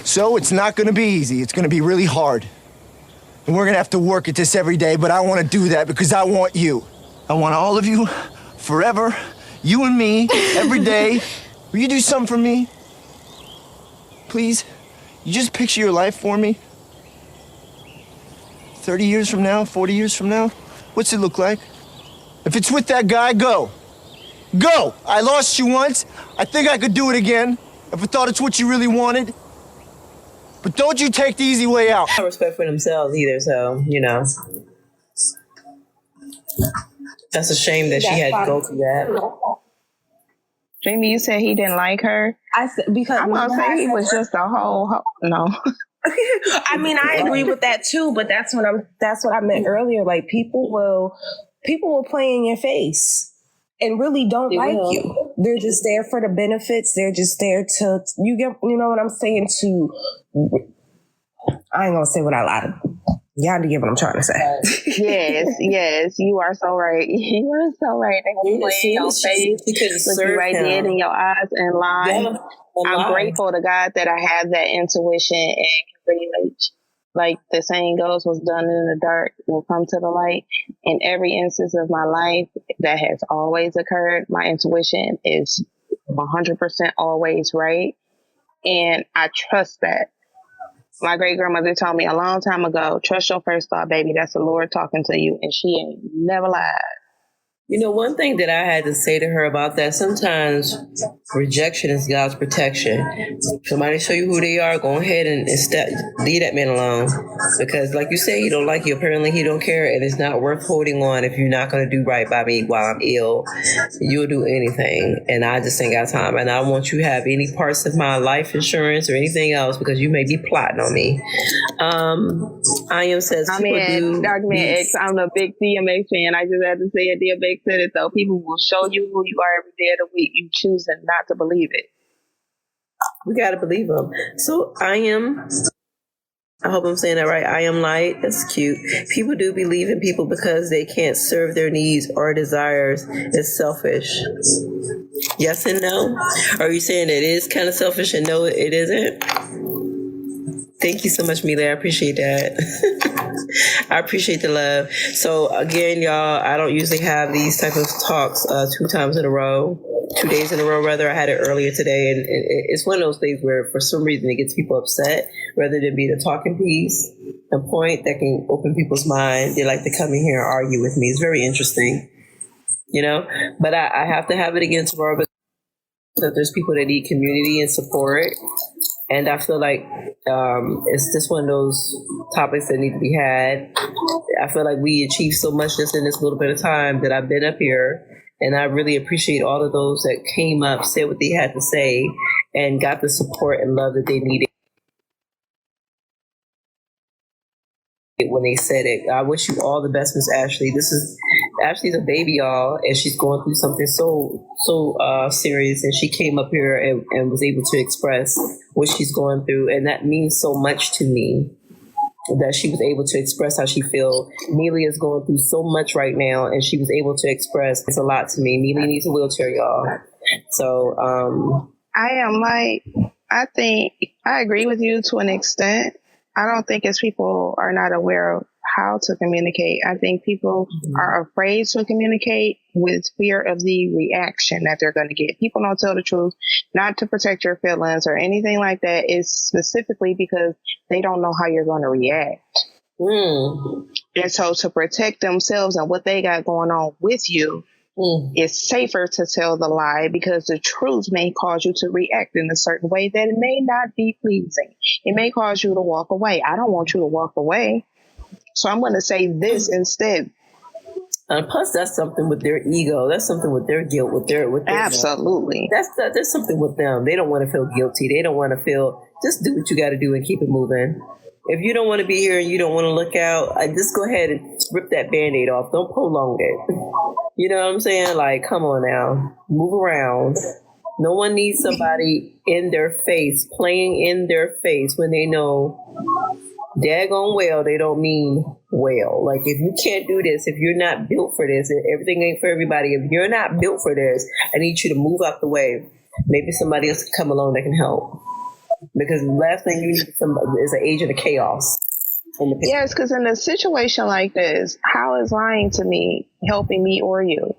So it's not gonna be easy. It's gonna be really hard. And we're gonna have to work at this every day, but I wanna do that because I want you. I want all of you, forever, you and me, every day. Will you do something for me? Please? You just picture your life for me? 30 years from now, 40 years from now? What's it look like? If it's with that guy, go. Go! I lost you once. I think I could do it again. If I thought it's what you really wanted. But don't you take the easy way out. No respect for themselves either, so, you know. That's a shame that she had to go through that. Jamie, you said he didn't like her. I said because I'm gonna say he was just a whole no. I mean, I agree with that too, but that's what I meant earlier. Like people will play in your face and really don't like you. They're just there for the benefits. They're just there to you know what I'm saying, I ain't gonna say what I lied. Y'all get what I'm trying to say. Yes, you are so right. You are so right. They will play in your face, look you right dead in your eyes and lie. Yeah, I'm grateful to God that I have that intuition and can pretty much, like the saying goes, what's done in the dark will come to the light. In every instance of my life that has always occurred, my intuition is 100% always right. And I trust that. My great grandmother told me a long time ago, trust your first thought, baby. That's the Lord talking to you. And she ain't never lied. You know, one thing that I had to say to her about that, sometimes rejection is God's protection. Somebody show you who they are, go ahead and leave that man alone. Because like you say, he don't like you. Apparently he don't care, and it's not worth holding on if you're not going to do right by me while I'm ill. You'll do anything. And I just ain't got time. And I don't want you to have any parts of my life insurance or anything else because you may be plotting on me. I am says, I mean, Dr. Man X, I'm a big DMX fan. I just had to say it. DMX said it though. People will show you who you are every day of the week. You choosing not to believe it. We got to believe them. So I hope I'm saying that right. I am light. That's cute. People do believe in people because they can't serve their needs or desires. It's selfish. Yes and no? Are you saying it is kind of selfish and no, it isn't? Thank you so much, Mila. I appreciate that. I appreciate the love. So again, y'all, I don't usually have these type of talks 2 days in a row. I had it earlier today, and it's one of those things where for some reason it gets people upset rather than be the talking piece, a point that can open people's mind. They like to come in here and argue with me. It's very interesting, you know, but I have to have it again tomorrow because there's people that need community and support. And I feel like it's just one of those topics that need to be had. I feel like we achieved so much just in this little bit of time that I've been up here. And I really appreciate all of those that came up, said what they had to say, and got the support and love that they needed when they said it. I wish you all the best, Miss Ashley. Ashley's a baby, y'all, and she's going through something so serious. And she came up here and was able to express what she's going through. And that means so much to me that she was able to express how she feels. Neely is going through so much right now, and she was able to express. It's a lot to me. Neely needs a wheelchair, y'all. So I think I agree with you to an extent. I don't think it's people are not aware of how to communicate. I think people are afraid to communicate with fear of the reaction that they're going to get. People don't tell the truth, not to protect your feelings or anything like that. It's specifically because they don't know how you're going to react. And so to protect themselves and what they got going on with you, it's safer to tell the lie because the truth may cause you to react in a certain way that it may not be pleasing. It may cause you to walk away. I don't want you to walk away. So I'm going to say this instead. Plus, that's something with their ego. That's something with their guilt. With their absolutely. There's something with them. They don't want to feel guilty. They don't want to feel. Just do what you got to do and keep it moving. If you don't want to be here and you don't want to look out, just go ahead and rip that Band-Aid off. Don't prolong it. You know what I'm saying? Like, come on now, move around. No one needs somebody in their face, playing in their face when they know daggone well they don't mean well. Like, if you can't do this, if you're not built for this, everything ain't for everybody. If you're not built for this, I need you to move out the way. Maybe somebody else can come along that can help. Because the last thing you need is an agent of chaos. Yes, because in a situation like this, how is lying to me helping me or you?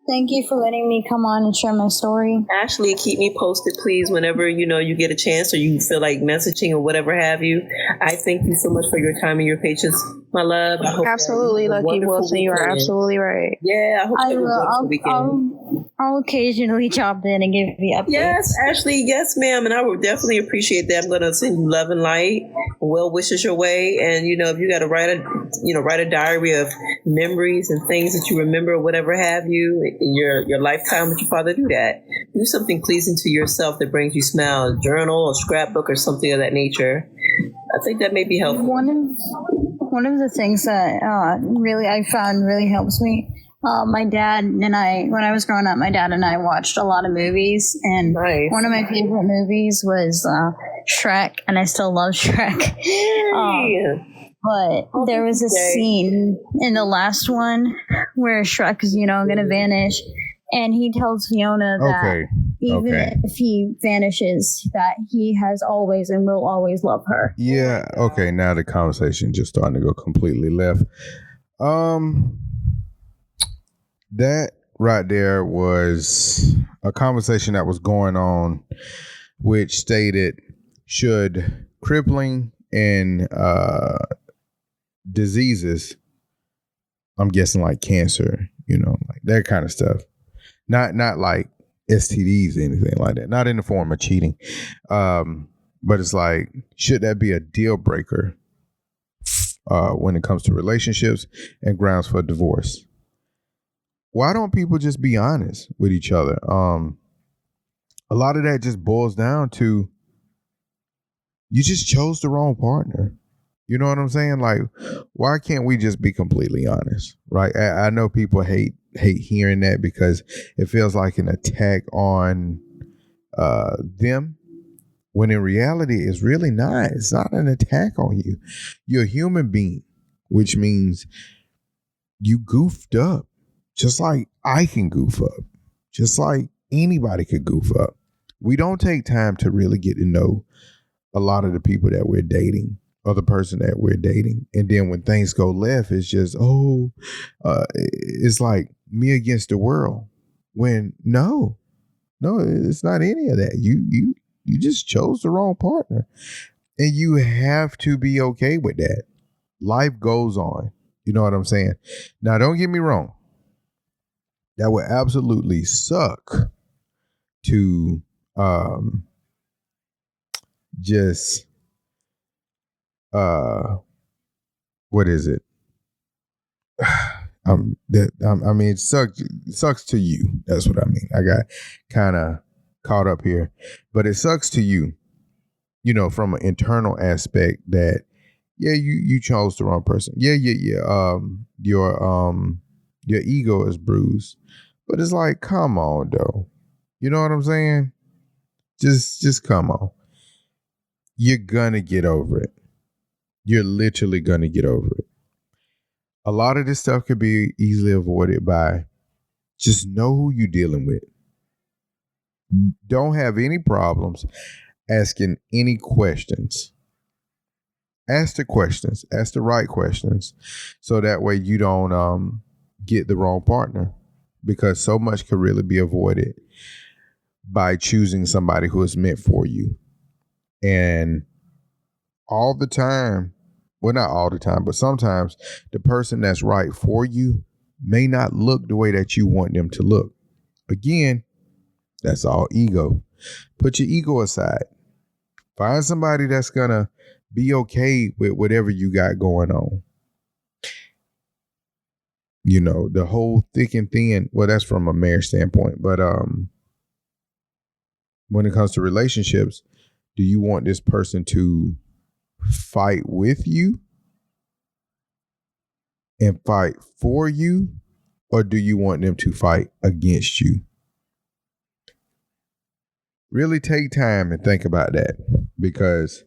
Thank you for letting me come on and share my story. Ashley, keep me posted, please, whenever you get a chance or you feel like messaging or whatever have you. I thank you so much for your time and your patience, my love. I hope Absolutely, Lucky Wilson. You are absolutely right. Yeah, I hope you have a wonderful weekend. I'll occasionally jump in and give you updates. Yes, Ashley. Yes, ma'am. And I would definitely appreciate that. I'm going to send you love and light, well wishes your way. And if you got to write a diary of memories and things that you remember, or whatever have you, in your lifetime with your father, do that. Do something pleasing to yourself that brings you smile. A journal, a scrapbook, or something of that nature. I think that may be helpful. One of the things that really I found really helps me. My dad and I, when I was growing up, my dad and I watched a lot of movies, and nice. One of my favorite movies was Shrek, and I still love Shrek. But there was a scene in the last one where Shrek is, going to vanish, and he tells Fiona that even if he vanishes, that he has always and will always love her. Yeah. Okay. Now the conversation just starting to go completely left. That right there was a conversation that was going on, which stated, should crippling and diseases, I'm guessing like cancer, like that kind of stuff, not like STDs or anything like that, not in the form of cheating, but it's like, should that be a deal breaker when it comes to relationships and grounds for divorce? Why don't people just be honest with each other? A lot of that just boils down to you just chose the wrong partner. You know what I'm saying? Like, why can't we just be completely honest, right? I know people hate hearing that because it feels like an attack on them, when in reality it's really not. It's not an attack on you. You're a human being, which means you goofed up. Just like I can goof up, just like anybody could goof up. We don't take time to really get to know a lot of the people that we're dating or the person that we're dating. And then when things go left, it's just, it's like me against the world. When no, it's not any of that. You just chose the wrong partner. And you have to be okay with that. Life goes on. You know what I'm saying? Now, don't get me wrong. That would absolutely suck to just what is it? I mean, it sucks to you. That's what I mean. I got kind of caught up here, but it sucks to you, from an internal aspect that, yeah, you chose the wrong person. Yeah. Your ego is bruised, but it's like, come on, though. You know what I'm saying? Just come on. You're gonna get over it. You're literally gonna get over it. A lot of this stuff could be easily avoided by just know who you're dealing with. Don't have any problems asking any questions. Ask the questions. Ask the right questions, so that way you don't get the wrong partner, because so much could really be avoided by choosing somebody who is meant for you. And all the time, well, not all the time, but sometimes the person that's right for you may not look the way that you want them to look. Again, that's all ego. Put your ego aside. Find somebody that's gonna be okay with whatever you got going on. The whole thick and thin, well, that's from a marriage standpoint. But when it comes to relationships, do you want this person to fight with you and fight for you, or do you want them to fight against you? Really take time and think about that, because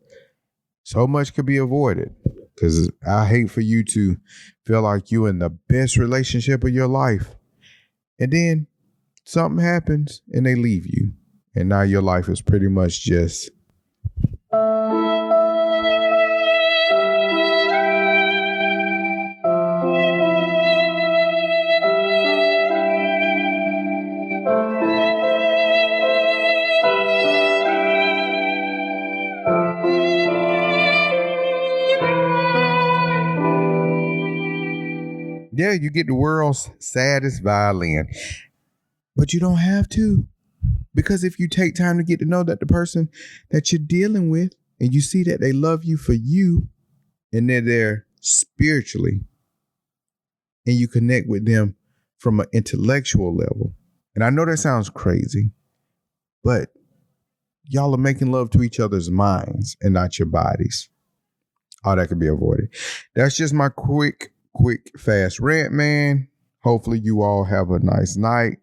so much could be avoided. Because I hate for you to feel like you're in the best relationship of your life, and then something happens and they leave you. And now your life is pretty much just yeah, you get the world's saddest violin. But you don't have to. Because if you take time to get to know that the person that you're dealing with and you see that they love you for you and they're there spiritually and you connect with them from an intellectual level. And I know that sounds crazy, but y'all are making love to each other's minds and not your bodies. All that can be avoided. That's just my quick, fast rant, man. Hopefully you all have a nice night.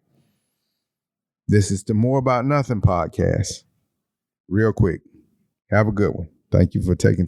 This is the More About Nothing podcast. Real quick. Have a good one. Thank you for taking